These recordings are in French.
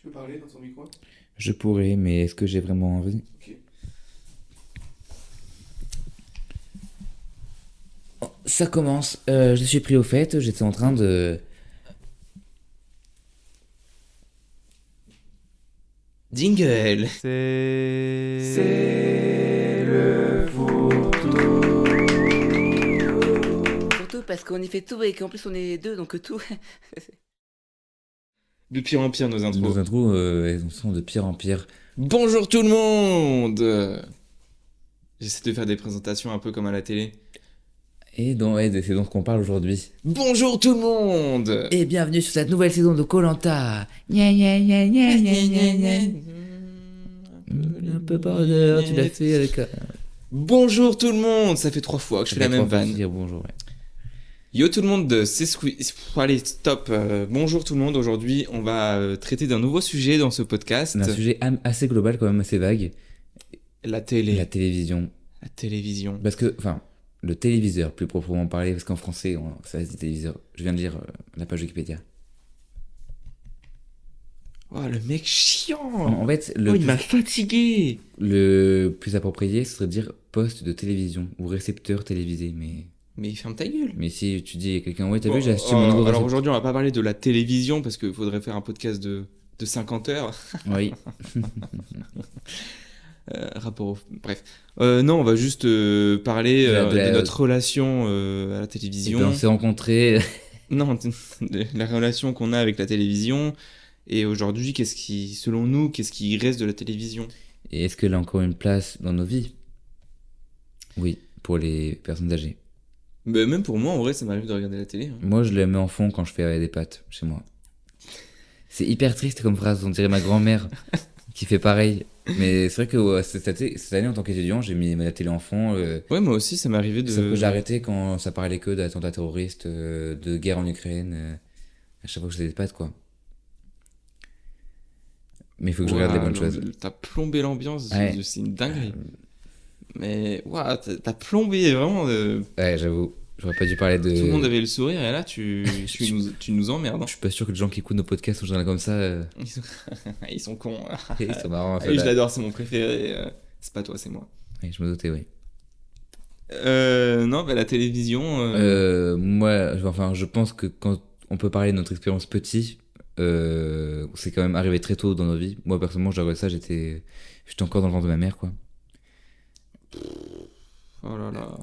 peux parler dans ton micro? Je pourrais, mais est-ce que j'ai vraiment envie? Ok. Ça commence. Je suis pris au fait. J'étais en train de. Jingle. C'est le photo. Surtout parce qu'on y fait tout et qu'en plus on est deux, donc tout. De pire en pire nos intros. Nos intros, elles sont de pire en pire. Bonjour tout le monde. J'essaie de faire des présentations un peu comme à la télé. Et c'est donc qu'on parle aujourd'hui. Bonjour tout le monde. Et bienvenue sur cette nouvelle saison de Koh-Lanta. Gna gna gna gna gna gna gna. Un peu border, tu l'as fait avec. Bonjour tout le monde. Ça fait 3 fois que je fais la même vanne. Dire bonjour, ouais. Yo tout le monde, c'est Squeeze. Allez, stop. Bonjour tout le monde. Aujourd'hui, on va traiter d'un nouveau sujet dans ce podcast. C'est un sujet assez global, quand même assez vague. La télé. La télévision. La télévision. Parce que, enfin, le téléviseur, plus proprement parlé, parce qu'en français, ça reste des téléviseurs. Je viens de lire la page Wikipédia. Oh, le mec chiant. En fait, il m'a fatigué. le plus approprié, ce serait de dire poste de télévision ou récepteur télévisé. Mais ferme ta gueule. Mais si tu dis à quelqu'un, ouais, t'as Bon, vu, j'ai acheté mon nouveau alors récepteur. aujourd'hui, on va pas parler de la télévision parce qu'il faudrait faire un podcast de 50 heures. Oui. Rapport au... Bref. Non, on va juste parler de notre relation à la Et télévision. puis on s'est rencontrés. Non, de la relation qu'on a avec la télévision. Et aujourd'hui, selon nous, qu'est-ce qui reste de la télévision? Et est-ce qu'elle a encore une place dans nos vies? Oui, pour les personnes âgées. Mais même pour moi, en vrai, ça m'arrive de regarder la télé. Hein. Moi, je la mets en fond quand je fais des pâtes chez moi. C'est hyper triste comme phrase, on dirait ma grand-mère qui fait pareil. Mais c'est vrai que cette année, en tant qu'étudiant, j'ai mis la télé en fond. Ouais, moi aussi, ça m'est arrivé de... Sauf que j'ai arrêté quand ça parlait que d'attentats terroristes, de guerre en Ukraine. À chaque fois que je faisais des pâtes, quoi. Mais il faut que je regarde les bonnes non, choses. T'as plombé l'ambiance, Ouais. c'est une dinguerie. Mais ouah, t'as plombé vraiment. Ouais, j'avoue. J'aurais pas dû parler de. Tout le monde avait le sourire et là tu nous emmerdes. Je suis pas sûr que les gens qui écoutent nos podcasts sont comme ça. Ils sont cons. Ils sont marrants. Ah oui, je l'adore, c'est mon préféré. C'est pas toi, c'est moi. Ouais, je me doutais, oui. Non, bah la télévision. Moi, enfin, je pense que quand on peut parler de notre expérience petit, c'est quand même arrivé très tôt dans nos vies. Moi, personnellement, je regarde ça, j'étais encore dans le ventre de ma mère, quoi. Oh là là.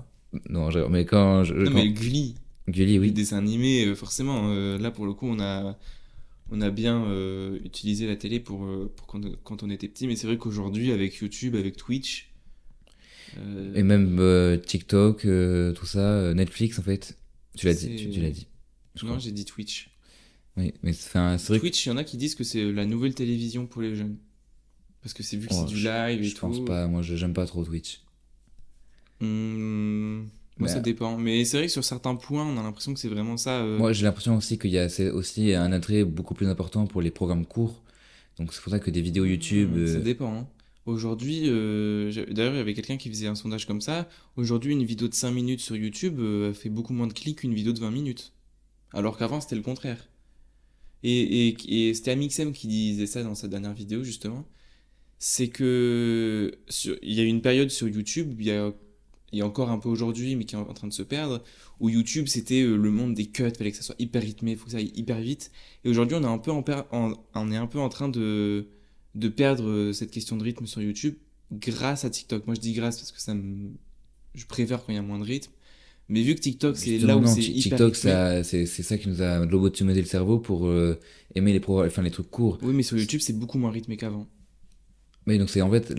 Non, mais quand Non, mais Gulli. Gulli, Les oui. dessins animés, forcément. Là, pour le coup, on a bien utilisé la télé pour quand on était petit. Mais c'est vrai qu'aujourd'hui, avec YouTube, avec Twitch. Et même TikTok, tout ça, Netflix, en fait. Tu l'as dit, tu l'as dit. Non, j'ai dit Twitch. Oui, mais c'est vrai que Twitch, il y en a qui disent que c'est la nouvelle télévision pour les jeunes. Parce que c'est vu que c'est du live et je tout. pense pas, moi j'aime pas trop Twitch. Moi, ça dépend. Mais c'est vrai que sur certains points, on a l'impression que c'est vraiment ça. Moi, j'ai l'impression aussi c'est aussi un attrait beaucoup plus important pour les programmes courts. Donc c'est pour ça que des vidéos YouTube. Ça dépend. Hein. Aujourd'hui, d'ailleurs, il y avait quelqu'un qui faisait un sondage comme ça. Aujourd'hui, une vidéo de 5 minutes sur YouTube fait beaucoup moins de clics qu'une vidéo de 20 minutes. Alors qu'avant, c'était le contraire. Et c'était Amixem qui disait ça dans sa dernière vidéo, justement. C'est que il y a eu une période sur YouTube, il y a encore un peu aujourd'hui, mais qui est en train de se perdre, où YouTube, c'était le monde des cuts, fallait que ça soit hyper rythmé, il faut que ça aille hyper vite. Et aujourd'hui, on est un peu en train de perdre cette question de rythme sur YouTube grâce à TikTok. Moi, je dis grâce parce que je préfère quand il y a moins de rythme. Mais vu que TikTok, c'est là où c'est hyper TikTok, rythmé. c'est ça qui nous a lobotomisé le cerveau pour aimer les trucs courts. Oui, mais sur YouTube, c'est beaucoup moins rythmé qu'avant. Mais donc c'est en fait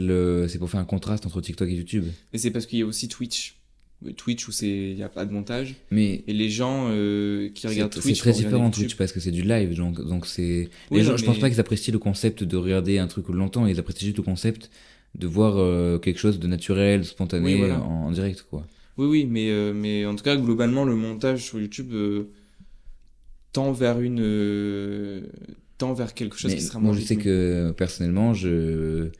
c'est pour faire un contraste entre TikTok et YouTube. Mais c'est parce qu'il y a aussi Twitch. Twitch où il n'y a pas de montage. Mais et les gens qui regardent Twitch. C'est très différent Twitch parce que c'est du live. Donc c'est. Oui, les gens, je pense pas qu'ils apprécient le concept de regarder un truc longtemps, ils apprécient juste le concept de voir quelque chose de naturel, de spontané, voilà. en direct, quoi. Oui, mais en tout cas, globalement, le montage sur YouTube tend vers quelque chose qui sera moins moi, je sais que personnellement, j'aime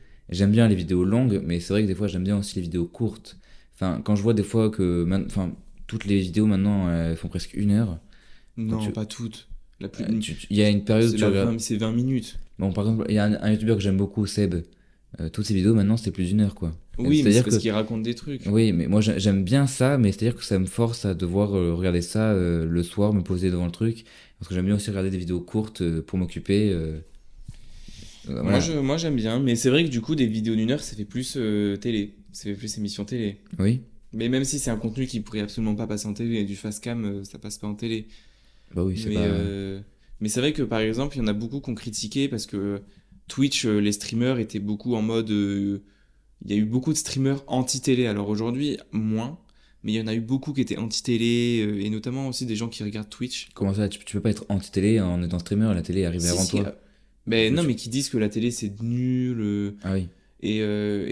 bien les vidéos longues, mais c'est vrai que des fois, j'aime bien aussi les vidéos courtes. Enfin, quand je vois des fois que toutes les vidéos maintenant elles font presque 1 heure. Non, pas toutes. La plus... Il y a une période où c'est, tu regardes. c'est 20 minutes. Bon, par exemple, il y a un youtubeur que j'aime beaucoup, Seb. Toutes ses vidéos maintenant, c'est plus d'une heure, quoi. Oui, mais c'est C'est-à-dire parce que. qu'il raconte des trucs. Oui, mais moi j'aime bien ça, mais c'est-à-dire que ça me force à devoir regarder ça le soir, me poser devant le truc. Parce que j'aime bien aussi regarder des vidéos courtes pour m'occuper. Voilà. Moi j'aime bien, mais c'est vrai que du coup, des vidéos d'1 heure, ça fait plus télé. Ça fait plus émission télé. Oui, Mais même si c'est un contenu qui pourrait absolument pas passer en télé, du fast cam, ça passe pas en télé. bah oui, c'est Mais, pas. mais c'est vrai que par exemple, il y en a beaucoup qui ont critiqué parce que Twitch, les streamers étaient beaucoup en mode. Il y a eu beaucoup de streamers anti-télé. Alors aujourd'hui, moins. Mais il y en a eu beaucoup qui étaient anti-télé, et notamment aussi des gens qui regardent Twitch. Comment ça, tu peux pas être anti-télé en étant streamer, la télé est arrivée Si, avant si, toi. ben non, Tu- mais qui disent que la télé c'est nul. Ah oui. Et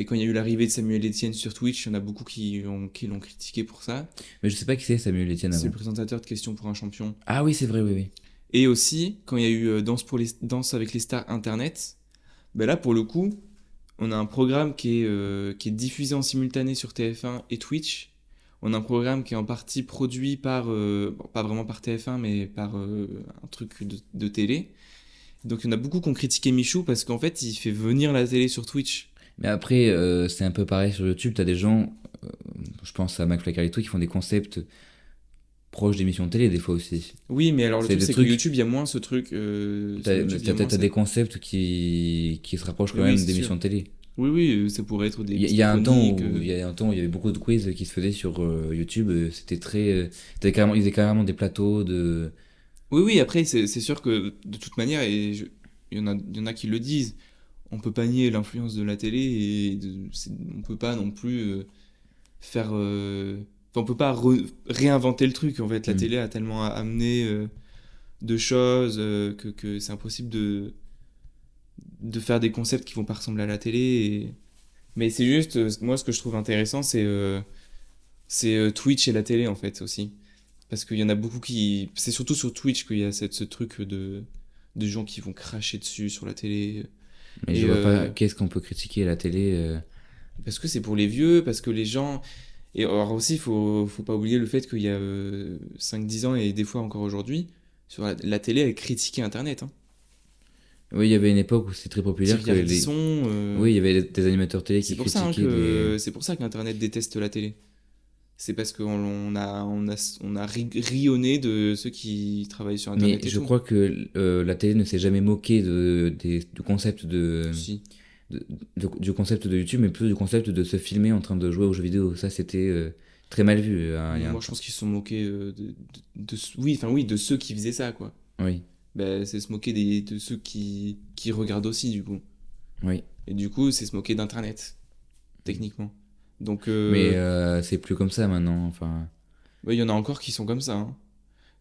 quand il y a eu l'arrivée de Samuel Etienne sur Twitch, il y en a beaucoup qui l'ont critiqué pour ça. Mais je sais pas qui c'est Samuel Etienne C'est avant. le présentateur de Questions pour un champion. Ah oui, c'est vrai, oui, oui. Et aussi, quand il y a eu Danse avec les stars Internet, ben là pour le coup, on a un programme qui est diffusé en simultané sur TF1 et Twitch. On a un programme qui est en partie produit par, bon, pas vraiment par TF1, mais par un truc de télé. Donc il y en a beaucoup qui ont critiqué Michou parce qu'en fait, il fait venir la télé sur Twitch. Mais après, c'est un peu pareil sur YouTube, t'as des gens, je pense à McFly et tout, qui font des concepts proches d'émissions de télé des fois aussi. Oui, mais alors le C'est truc, des c'est que trucs. YouTube, il y a moins ce truc. Sur YouTube, il y a moins T'as ça. des concepts qui se rapprochent quand Oui, même c'est d'émissions sûr. de télé. Oui, oui, ça pourrait être des Il y, a il petites y a un temps chroniques. où il y a un temps où il y avait beaucoup de quiz qui se faisaient sur YouTube. C'était très, t'avais carrément, ils faisaient carrément des plateaux de. Oui, oui, après, c'est sûr que de toute manière, il y en a qui le disent, on peut pas nier l'influence de la télé et on peut pas non plus faire. Enfin, on peut pas réinventer le truc. En fait, la Mm. télé a tellement amené de choses que c'est impossible de faire des concepts qui vont pas ressembler à la télé. Mais c'est juste, moi, ce que je trouve intéressant, c'est Twitch et la télé, en fait, aussi. Parce qu'il y en a beaucoup qui. C'est surtout sur Twitch qu'il y a ce truc de gens qui vont cracher dessus sur la télé. Mais Et je vois pas qu'est-ce qu'on peut critiquer à la télé. parce que c'est pour les vieux, parce que les gens. Et alors aussi, faut pas oublier le fait qu'il y a 5-10 ans et des fois encore aujourd'hui, sur la télé, elle critiquait Internet. Hein. Oui, il y avait une époque où c'était très populaire Thierry que les. Ardisson. Oui, il y avait des animateurs télé C'est qui pour ça hein, critiquaient les. c'est pour ça qu'Internet déteste la télé. C'est parce qu'on a rionné de ceux qui travaillent sur Mais Internet et je tout. crois que la télé ne s'est jamais moquée du concept Si. du concept de YouTube, mais plutôt du concept de se filmer en train de jouer aux jeux vidéo. Ça, c'était très mal vu. Il y a un Moi, je temps. pense qu'ils se sont moqués oui, enfin oui, de ceux qui faisaient ça, quoi. Oui, Ben, c'est se moquer de ceux qui regardent aussi, du coup. oui. Et du coup, c'est se moquer d'Internet, techniquement. Donc, Mais c'est plus comme ça maintenant. Enfin, ouais, il y en a encore qui sont comme ça. Hein.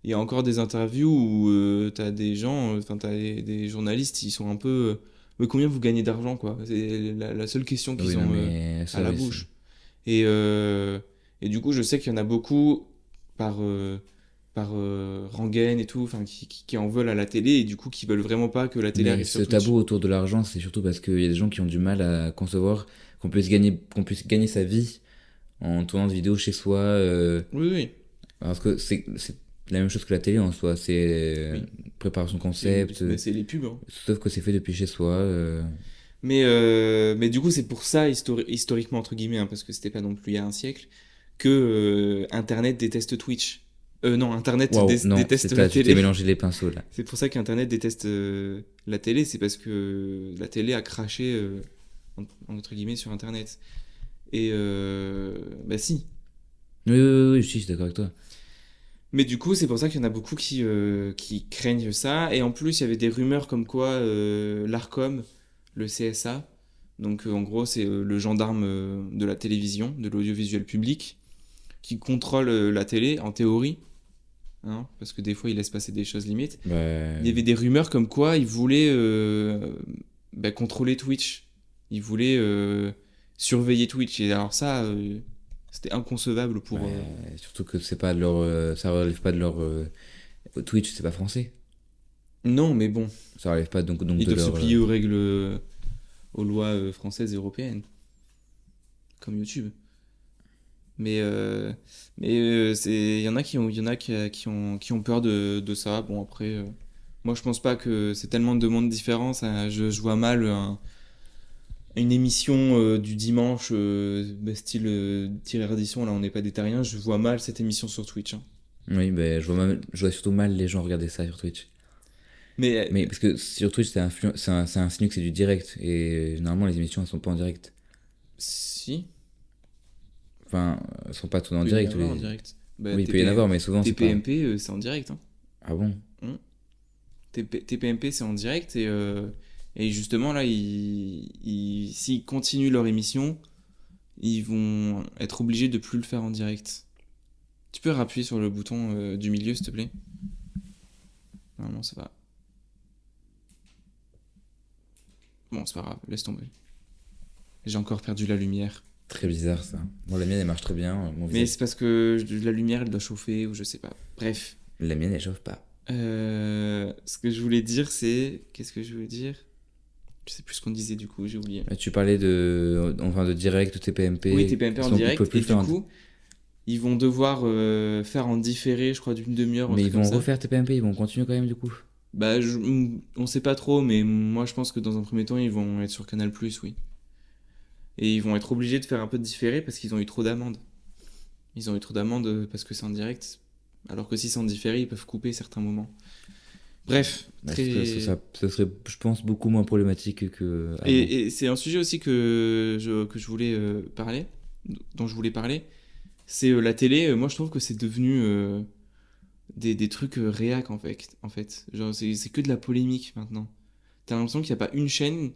Il y a encore des interviews où t'as des gens, enfin, t'as des journalistes, ils sont un peu. Mais combien vous gagnez d'argent, quoi? C'est la seule question qu'ils oui, non, ont mais à la oui, bouche. Et du coup, je sais qu'il y en a beaucoup par rengaine et tout, enfin, qui en veulent à la télé et du coup qui veulent vraiment pas que la télé mais arrive ce sur Twitch. tabou autour de l'argent, c'est surtout parce qu'il y a des gens qui ont du mal à concevoir qu'on puisse gagner sa vie en tournant des vidéos chez soi. Oui, oui. Parce que c'est la même chose que la télé en soi. C'est Oui. préparation de concept. C'est les pubs. Hein. Sauf que c'est fait depuis chez soi. Mais du coup, c'est pour ça, historiquement, entre guillemets, hein, parce que c'était pas non plus il y a un siècle, que Internet déteste Twitch. Non, Internet Waouh, non, déteste la tu t'es télé. mélangé les pinceaux là. C'est pour ça qu'Internet déteste la télé, c'est parce que la télé a craché, entre guillemets, sur Internet. Et bah si. Oui, oui, oui, oui, je suis d'accord avec toi. Mais du coup, c'est pour ça qu'il y en a beaucoup qui craignent ça. Et en plus, il y avait des rumeurs comme quoi l'ARCOM, le CSA, donc en gros, c'est le gendarme de la télévision, de l'audiovisuel public, qui contrôle la télé, en théorie, hein, parce que des fois, il laisse passer des choses limites. Bah, Il y avait des rumeurs comme quoi ils voulaient contrôler Twitch. Ils voulaient surveiller Twitch. Et alors ça, c'était inconcevable pour... surtout que c'est pas de leur, ça relève pas de leur Twitch, c'est pas français. Non, mais bon, Ça relève pas donc ils de doivent se leur. plier aux règles, aux lois françaises et européennes, comme YouTube. Mais il y en a qui ont peur de ça. Bon, après, Moi, je pense pas que c'est tellement de monde différent. Je vois mal une émission du dimanche, style tiré reddition. Là, on n'est pas des terriens. Je vois mal cette émission sur Twitch, hein. Oui, ben, je vois surtout mal les gens regarder ça sur Twitch. Mais Mais parce que sur Twitch, c'est un signe que c'est du direct. Et généralement, les émissions, elles sont pas en direct. si, Enfin, elles sont pas tournées en il peut y en direct. avoir en direct. Bah, Oui, il peut y en avoir, mais souvent, c'est pas. TPMP, c'est en direct, hein. Ah bon? TPMP, c'est en direct et justement là, s'ils continuent leur émission, ils vont être obligés de plus le faire en direct. Tu peux appuyer sur le bouton du milieu, s'il te plaît? Normalement, ça va. Bon, c'est pas grave, laisse tomber. J'ai encore perdu la lumière. Très bizarre ça. Bon, la mienne, elle marche très bien. Mon Mais visage. c'est parce que la lumière, elle doit chauffer ou je sais pas. Bref. La mienne, elle chauffe pas. Ce que je voulais dire, c'est... Qu'est-ce que je voulais dire? Je sais plus ce qu'on disait du coup, j'ai oublié. Tu parlais enfin, de direct, de TPMP. Oui, TPMP en Sinon, on direct, peut plus et le du faire en- coup, ils vont devoir faire en différé, je crois, d'une demi-heure, un Mais ils truc comme vont ça. refaire TPMP, ils vont continuer quand même du coup. Bah, on sait pas trop, mais moi je pense que dans un premier temps, ils vont être sur Canal+, oui. Et ils vont être obligés de faire un peu de différé parce qu'ils ont eu trop d'amendes. Ils ont eu trop d'amendes parce que c'est en direct, alors que si c'est en différé, ils peuvent couper certains moments. Bref, Bah, très... ça serait, je pense, beaucoup moins problématique que avant. Et c'est un sujet aussi que je voulais parler, dont je voulais parler, c'est la télé. Moi, je trouve que c'est devenu des trucs réac en fait. Genre, c'est que de la polémique maintenant. T'as l'impression qu'il n'y a pas une chaîne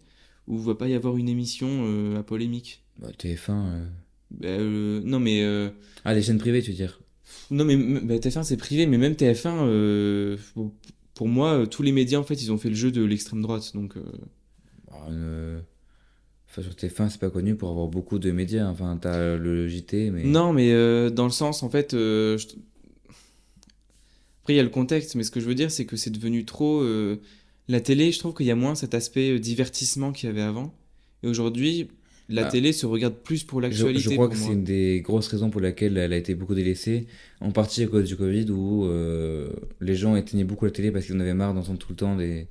où il va pas y avoir une émission à polémique. Bah, TF1. Bah, non, mais, Ah, les chaînes privées, tu veux dire? non, mais bah, TF1 c'est privé, mais même TF1, pour moi, tous les médias en fait, ils ont fait le jeu de l'extrême droite. Donc, Bah, enfin, sur TF1, c'est pas connu pour avoir beaucoup de médias. Enfin, t'as le JT, mais. non, mais dans le sens, en fait, après, il y a le contexte, mais ce que je veux dire, c'est que c'est devenu trop. La télé, je trouve qu'il y a moins cet aspect divertissement qu'il y avait avant. Et aujourd'hui, la Bah, télé se regarde plus pour je l'actualité crois pour que c'est moi. une des grosses raisons pour laquelle elle a été beaucoup délaissée. En partie à cause du Covid, où les gens éteignaient beaucoup la télé parce qu'ils en avaient marre d'entendre tout le temps des.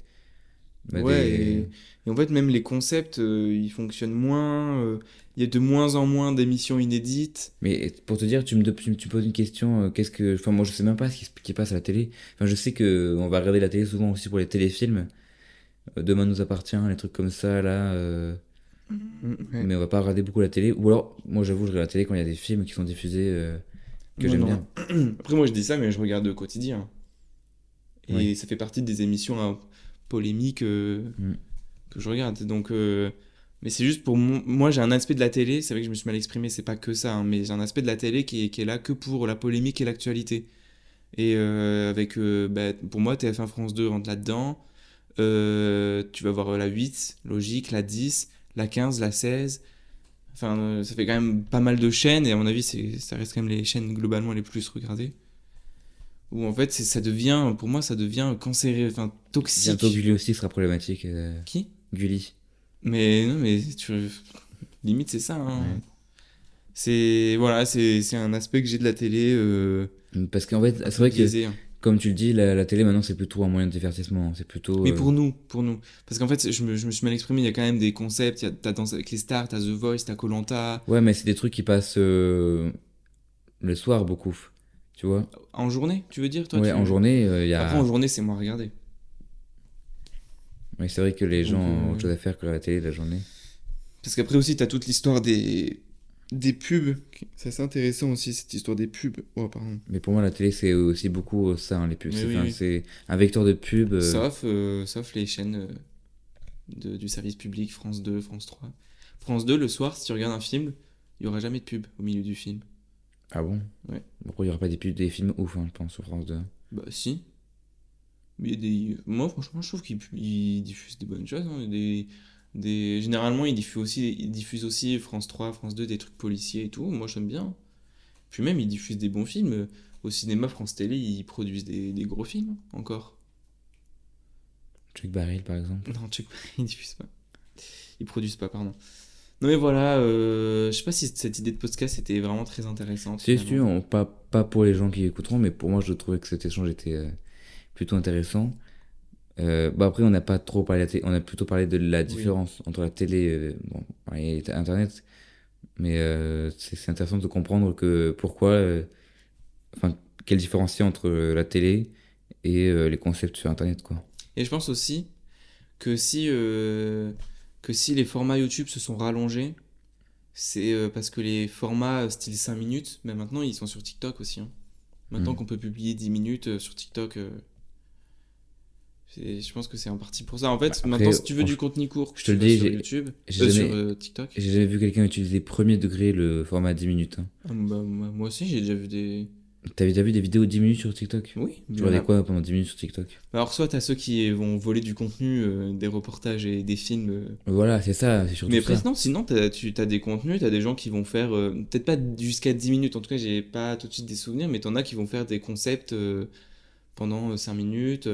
Bah, Ouais, des... et en fait, même les concepts, ils fonctionnent moins. Il y a de moins en moins d'émissions inédites. Mais pour te dire, tu me poses une question, qu'est-ce que. Enfin, moi, je sais même pas ce qui passe à la télé. Enfin, je sais que on va regarder la télé souvent aussi pour les téléfilms. Demain nous appartient, les trucs comme ça, là. Ouais. Mais on va pas regarder beaucoup la télé. Ou alors, moi, j'avoue, je regarde la télé quand il y a des films qui sont diffusés que Moi, j'aime non. bien. Après, moi, je dis ça, mais je regarde au quotidien. Et Oui. ça fait partie des émissions polémiques Mm. que je regarde. Donc, mais c'est juste pour moi, j'ai un aspect de la télé. C'est vrai que je me suis mal exprimé, c'est pas que ça, hein, mais j'ai un aspect de la télé qui est là que pour la polémique et l'actualité. Et avec, bah, pour moi, TF1 France 2 rentre là-dedans. Tu vas voir la 8, logique, la 10, la 15, la 16. Enfin, ça fait quand même pas mal de chaînes, et à mon avis, ça reste quand même les chaînes globalement les plus regardées. Où en fait, ça devient, pour moi, ça devient cancéreux, enfin, toxique. Bientôt, Gulli aussi sera problématique. Qui? Gulli. Mais non, mais limite, c'est ça, hein. Ouais. Voilà, c'est un aspect que j'ai de la télé Parce qu'en fait, c'est vrai que, biaisé, hein. comme tu le dis, la télé maintenant, c'est plutôt un moyen de divertissement. C'est plutôt. Mais pour nous. Parce qu'en fait, je me suis mal exprimé, il y a quand même des concepts, t'as Danse avec les stars, t'as The Voice, t'as koh. Ouais, mais c'est des trucs qui passent le soir beaucoup. Tu vois? En journée, tu veux dire, toi, Ouais, en journée, il y a. Après, en journée, c'est moins regardé. Oui, c'est vrai que les Donc, gens ont autre chose à faire que la télé la journée. Parce qu'après aussi, t'as toute l'histoire des pubs. C'est assez intéressant aussi, cette histoire des pubs. Oh, pardon. Mais pour moi, la télé, c'est aussi beaucoup ça, hein, les pubs. Mais C'est oui, enfin, oui. c'est un vecteur de pub. Sauf les chaînes du service public, France 2, France 3. France 2, le soir, si tu regardes un film, il n'y aura jamais de pub au milieu du film. Ah bon? Ouais. Pourquoi il n'y aura pas des pubs, des films ouf, hein, je pense, sur France 2? Bah, si. Mais moi, franchement, je trouve qu'ils diffusent des bonnes choses, hein. Généralement, ils diffusent aussi France 3, France 2, des trucs policiers et tout. Moi, j'aime bien. Puis même, ils diffusent des bons films. Au cinéma, France Télé, ils produisent des gros films, hein, encore. Chuck Barrel, par exemple. Non, ils diffusent pas. Ils produisent pas, pardon. Non, mais voilà, je sais pas si cette idée de podcast était vraiment très intéressante. Si, Finalement. pas pour les gens qui écouteront, mais pour moi, je trouvais que cet échange était plutôt intéressant. Bah après, on n'a pas trop parlé de la télé, on a plutôt parlé de la Oui. différence entre la télé, bon, et Internet, mais c'est intéressant de comprendre que pourquoi, enfin, quelle différence il y a entre la télé et les concepts sur Internet, quoi. Et je pense aussi que si les formats YouTube se sont rallongés, c'est parce que les formats style 5 minutes, mais maintenant ils sont sur TikTok aussi, hein. Maintenant Mm. qu'on peut publier 10 minutes sur TikTok, je pense que c'est en partie pour ça. En fait, maintenant, Après, si tu veux du contenu court, je te tu le vas dis, sur YouTube, j'ai sur jamais, TikTok. j'ai jamais vu quelqu'un utiliser premier degré le format 10 minutes, hein. Ah, bah, moi aussi, j'ai déjà vu des. T'avais déjà vu des vidéos de 10 minutes sur TikTok? Oui, Tu regardais quoi pendant 10 minutes sur TikTok? Alors, soit t'as ceux qui vont voler du contenu, des reportages et des films. Voilà, c'est ça, c'est surtout Mais ça. après, sinon, t'as des contenus, t'as des gens qui vont faire, peut-être pas jusqu'à 10 minutes, en tout cas, j'ai pas tout de suite des souvenirs, mais t'en as qui vont faire des concepts pendant 5 minutes,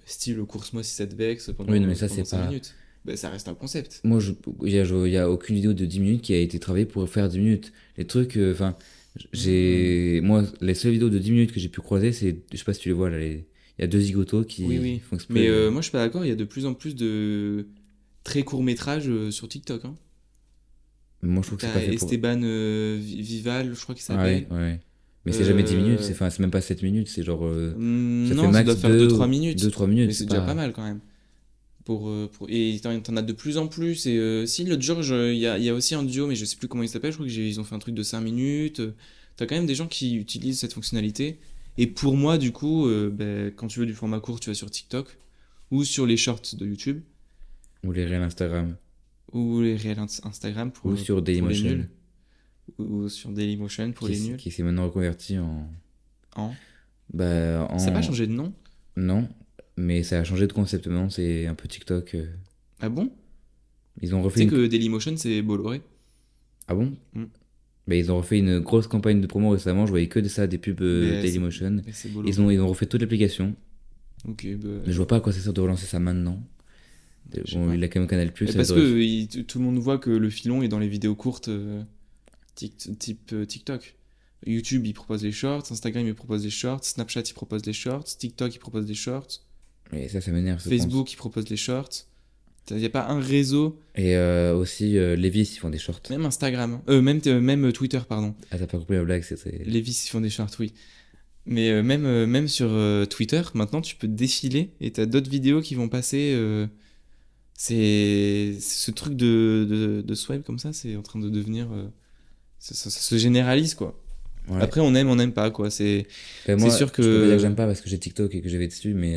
style course-moi si ça te vexe Oui, non, mais ça, pendant c'est 5 pas. minutes. Bah, ça reste un concept. Moi, il y a aucune vidéo de 10 minutes qui a été travaillée pour faire 10 minutes. Les trucs, enfin, moi, les seules vidéos de 10 minutes que j'ai pu croiser, c'est, je sais pas si tu les vois là, il y a deux zigotos Oui, qui oui. font exprès. Mais moi, je suis pas d'accord, il y a de plus en plus de très courts métrages sur TikTok, hein. Moi, je trouve que c'est T'as pas fait pour. Esteban Vival, je crois qu'il Ah ouais, s'appelle. ouais. Mais c'est jamais 10 minutes, Euh, c'est même pas 7 minutes, c'est genre. Ça fait non, ça max doit faire 2-3 2 minutes. 3 Mais minutes, c'est c'est déjà pas pas. mal quand même. Et t'en as de plus en plus. Et si, l'autre jour, il y a aussi un duo, mais je sais plus comment il s'appelle. Je crois qu'ils ont fait un truc de 5 minutes. T'as quand même des gens qui utilisent cette fonctionnalité. Et pour moi, du coup, ben, quand tu veux du format court, tu vas sur TikTok ou sur les shorts de YouTube Ou les réels Instagram. ou les réels Instagram Ou sur pour les Dailymotion. nuls ou sur Dailymotion pour les nuls. Qui s'est maintenant reconverti en. Hein. Bah, Ça n'a pas en. changé de nom? Non, mais ça a changé de concept maintenant, c'est un peu TikTok. Ah bon? Ils ont Tu refait sais une. que Dailymotion, c'est Bolloré. Ah bon? Mm. Bah, ils ont refait une grosse campagne de promo récemment, je voyais que de ça, des pubs Mais Dailymotion. c'est Bolloré. Ils ont refait toute l'application. Ok, bah, Je vois pas à quoi ça sert de relancer ça maintenant. je sais Bon, pas. il a quand même Canal+, Et ça parce devrait- que tout le monde voit que le filon est dans les vidéos courtes type TikTok. YouTube, il propose les shorts. Instagram, il propose les shorts. Snapchat, il propose les shorts. TikTok, il propose les shorts. Et ça m'énerve, je pense. Facebook, il propose les shorts. Il n'y a pas un réseau, Et aussi, Levi's, ils font des shorts. même Instagram, même Twitter, pardon. Ah, t'as pas compris la blague, c'est... Levi's, ils font des shorts, oui. Mais même sur Twitter, maintenant, tu peux défiler et tu as d'autres vidéos qui vont passer. C'est ce truc de swipe comme ça, c'est en train de devenir. Ça se généralise, quoi. Ouais. Après, on aime pas, quoi. Moi, sûr que- je peux pas dire que j'aime pas parce que j'ai TikTok et que je vais dessus, mais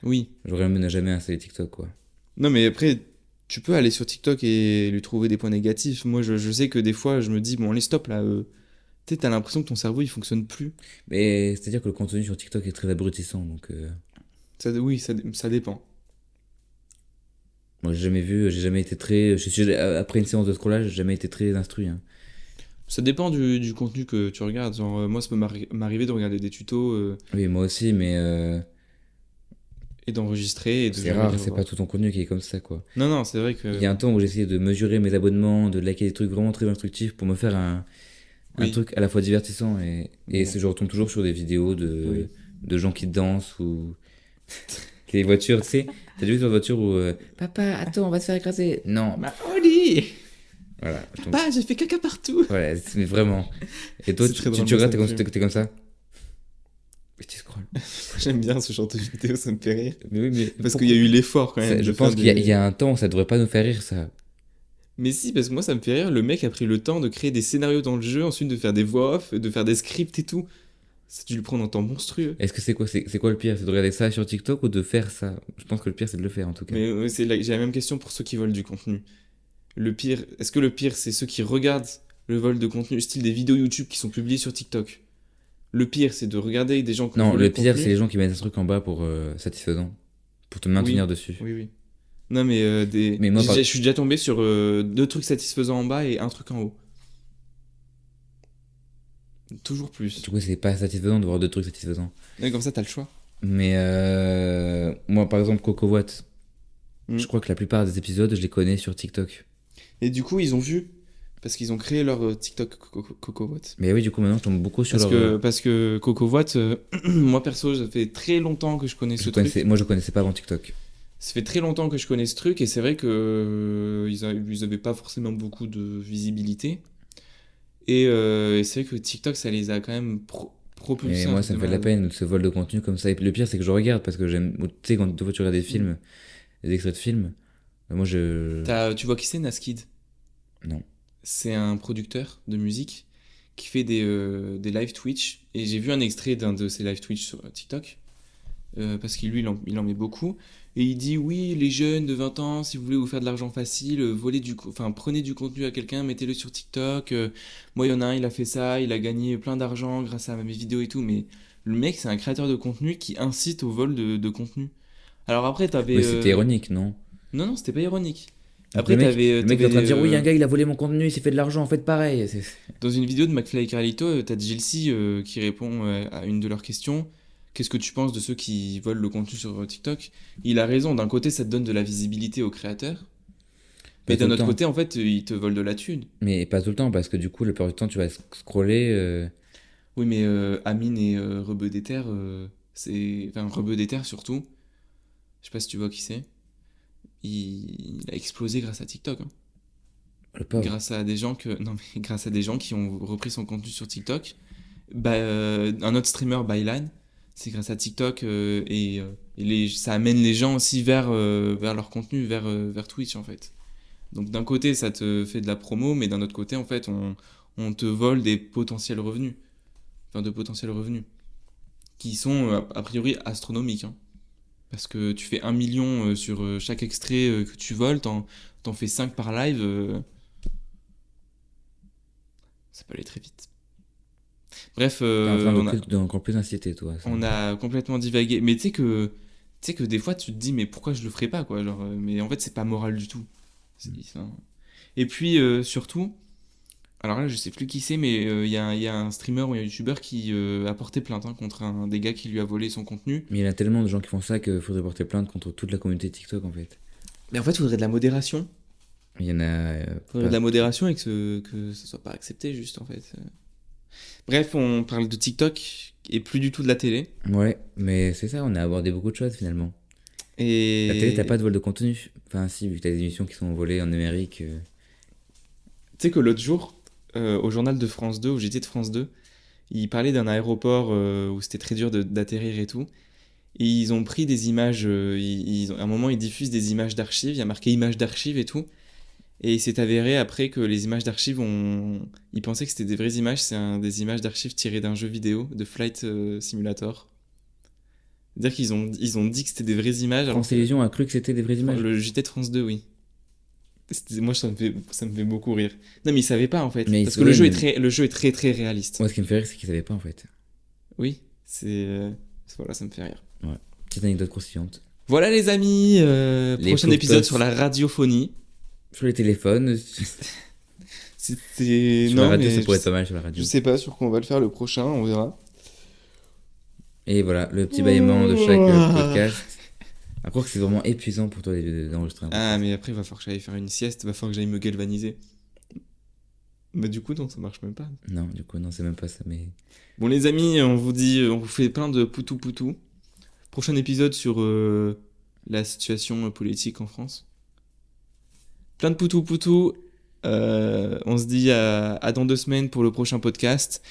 Oui. j'aurais aimé ne jamais installer TikTok, quoi. Non, mais après, tu peux aller sur TikTok et lui trouver des points négatifs. Moi, je sais que des fois, je me dis, bon, allez, stop là. Tu sais, t'as l'impression que ton cerveau, il fonctionne plus. Mais c'est-à-dire que le contenu sur TikTok est très abrutissant, donc... Oui, ça dépend. Moi, j'ai jamais été très... après une séance de scrollage, j'ai jamais été très instruit, hein. Ça dépend du contenu que tu regardes. Genre, moi, ça peut m'arriver de regarder des tutos Oui, moi aussi, mais et d'enregistrer et de c'est jamais rare, les c'est revoir. pas tout ton contenu qui est comme ça, quoi. Non, non, c'est vrai que. Il y a un temps où j'essayais de mesurer mes abonnements, de liker des trucs vraiment très instructifs pour me faire un Oui. truc à la fois divertissant et Bon. je retombe toujours sur des vidéos Oui. de gens qui dansent ou des voitures, tu sais. T'as déjà vu sur une voiture où Papa, attends, on va se faire écraser. Non, Ma Oli! voilà. je tombe- Papa, j'ai fait caca partout! Voilà, mais vraiment. Et toi, C'est très drôle, tu regardes, ça me fait t'es comme ça. Et tu scrolles. J'aime bien ce genre de vidéo, ça me fait rire. Mais oui, mais Parce qu'il y a eu l'effort quand même. je de pense faire qu'il y a, des- il y a un temps, ça devrait pas nous faire rire, ça. Mais si, parce que moi ça me fait rire, le mec a pris le temps de créer des scénarios dans le jeu, ensuite de faire des voix off, de faire des scripts et tout. Ça a dû le prendre en temps monstrueux. Est-ce que c'est quoi le pire? C'est de regarder ça sur TikTok ou de faire ça? Je pense que le pire, c'est de le faire, en tout cas. Mais j'ai la même question pour ceux qui volent du contenu. Est-ce que le pire c'est ceux qui regardent le vol de contenu, style des vidéos YouTube qui sont publiées sur TikTok? Le pire c'est de regarder des gens qui Non, volent le pire, contenu. c'est les gens qui mettent un truc en bas pour satisfaisant. Pour te maintenir Oui. dessus. Oui, oui. Non, mais, Mais moi, je suis déjà tombé sur 2 trucs satisfaisants en bas et un truc en haut. Toujours plus. Du coup, c'est pas satisfaisant de voir deux trucs satisfaisants. Et comme ça, t'as le choix. Mais moi, par exemple, Coco Mm. je crois que la plupart des épisodes, je les connais sur TikTok. Et du coup, ils ont vu. Parce qu'ils ont créé leur TikTok CocoVote. Mais oui, du coup, maintenant, je tombe beaucoup sur Parce que CocoVote, moi perso, ça fait très longtemps que je connais ce truc. Moi, je connaissais pas avant TikTok. Ça fait très longtemps que je connais ce truc et c'est vrai que ils avaient pas forcément beaucoup de visibilité. Et c'est vrai que TikTok, ça les a quand même propulsés. Et moi, ça me fait de la peine, ce vol de contenu comme ça. Et le pire, c'est que je regarde parce que j'aime. Tu sais, quand des fois tu regardes des films, des extraits de films, moi Tu vois qui c'est, Naskid? Non. C'est un producteur de musique qui fait des live Twitch. Et j'ai vu un extrait d'un de ses live Twitch sur TikTok. Parce qu'il lui, il en met beaucoup. Et il dit oui, les jeunes de 20 ans, si vous voulez vous faire de l'argent facile, prenez du contenu à quelqu'un, mettez-le sur TikTok. Moi, il y en a un, il a fait ça, il a gagné plein d'argent grâce à mes vidéos et tout. Mais le mec, c'est un créateur de contenu qui incite au vol de contenu. Alors après, t'avais. Oui, c'était ironique, non? Non, non, c'était pas ironique. Donc Après, le mec est en train de dire t'avais, oui, un gars il a volé mon contenu, il s'est fait de l'argent, faites pareil. dans une vidéo de McFly et Carlito, t'as Jilcy qui répond à une de leurs questions. Qu'est-ce que tu penses de ceux qui volent le contenu sur TikTok? Il a raison, d'un côté ça te donne de la visibilité aux créateurs, mais Pas tout d'un le autre temps. côté en fait ils te volent de la thune. Mais pas tout le temps, parce que du coup, le plupart du temps, tu vas scroller. Oui mais Amine et Rebeu d'Ether, enfin Rebeu d'Ether surtout, je sais pas si tu vois qui c'est, il a explosé grâce à TikTok. Hein. Le pauvre. Grâce à des gens non mais grâce à des gens qui ont repris son contenu sur TikTok. Un autre streamer, Bylan, c'est grâce à TikTok ça amène les gens aussi vers leur contenu, vers Twitch en fait. Donc d'un côté ça te fait de la promo, mais d'un autre côté en fait on te vole des potentiels revenus. Enfin de potentiels revenus. Qui sont a priori astronomiques. Hein. Parce que tu fais 1 million sur chaque extrait que tu voles, t'en fais 5 par live, ça peut aller très vite. Bref, T'es en train d'encore plus d'inciter, toi. Ça. on a complètement divagué. Mais tu sais que des fois, tu te dis, mais pourquoi je le ferais pas, quoi. Genre, mais en fait, c'est pas moral du tout. Ça. Et puis, surtout, alors là, je sais plus qui c'est, mais il y a un streamer ou un youtubeur qui a porté plainte hein, contre un des gars qui lui a volé son contenu. Mais il y a tellement de gens qui font ça qu'il faudrait porter plainte contre toute la communauté TikTok, en fait. Mais en fait, il faudrait de la modération. Il y en a. Il faudrait de la modération et que ça soit pas accepté, juste, en fait. Bref, on parle de TikTok et plus du tout de la télé. Ouais, mais c'est ça, on a abordé beaucoup de choses finalement. Et... La télé, t'as pas de vol de contenu. Enfin, si, vu que t'as des émissions qui sont volées en numérique. Tu sais que l'autre jour, au journal de France 2, au JT de France 2, ils parlaient d'un aéroport où c'était très dur d'atterrir et tout. Et ils ont pris des images, à un moment ils diffusent des images d'archives, il y a marqué images d'archives et tout. Et il s'est avéré après que les images d'archives, ils pensaient que c'était des vraies images, des images d'archives tirées d'un jeu vidéo, de Flight Simulator. C'est-à-dire ils ont dit que c'était des vraies images. France Télévisions a cru que c'était des vraies images. Le JT de France 2, oui. Moi, ça me fait beaucoup rire. Non, mais ils savaient pas en fait. Parce que le jeu est très très réaliste. Moi, ce qui me fait rire, c'est qu'ils savaient pas en fait. Oui, voilà, ça me fait rire. Ouais. Petite anecdote croustillante. Voilà les amis, prochain épisode sur la radiophonie. Sur les téléphones. C'était. Sur Non, la radio, mais ça pourrait être pas mal sur la radio. je sais pas sur quoi on va le faire le prochain, on verra. Et voilà, le petit bâillement de chaque podcast. À croire que c'est vraiment épuisant pour toi d'enregistrer un podcast. Ah, mais après, il va falloir que j'aille faire une sieste, il va falloir que j'aille me galvaniser. Bah, du coup, non, ça marche même pas. Non, du coup, non, c'est même pas ça, mais. Bon, les amis, on vous fait plein de poutou. Prochain épisode sur la situation politique en France. Plein de poutou. On se dit à dans 2 semaines pour le prochain podcast.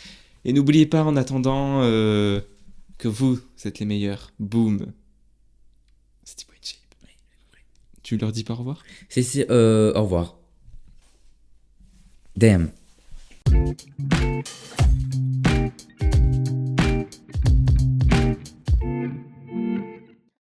Et n'oubliez pas en attendant que vous êtes les meilleurs. Boom. C'était pas une shape. Tu leur dis pas au revoir? Si, au revoir. Damn.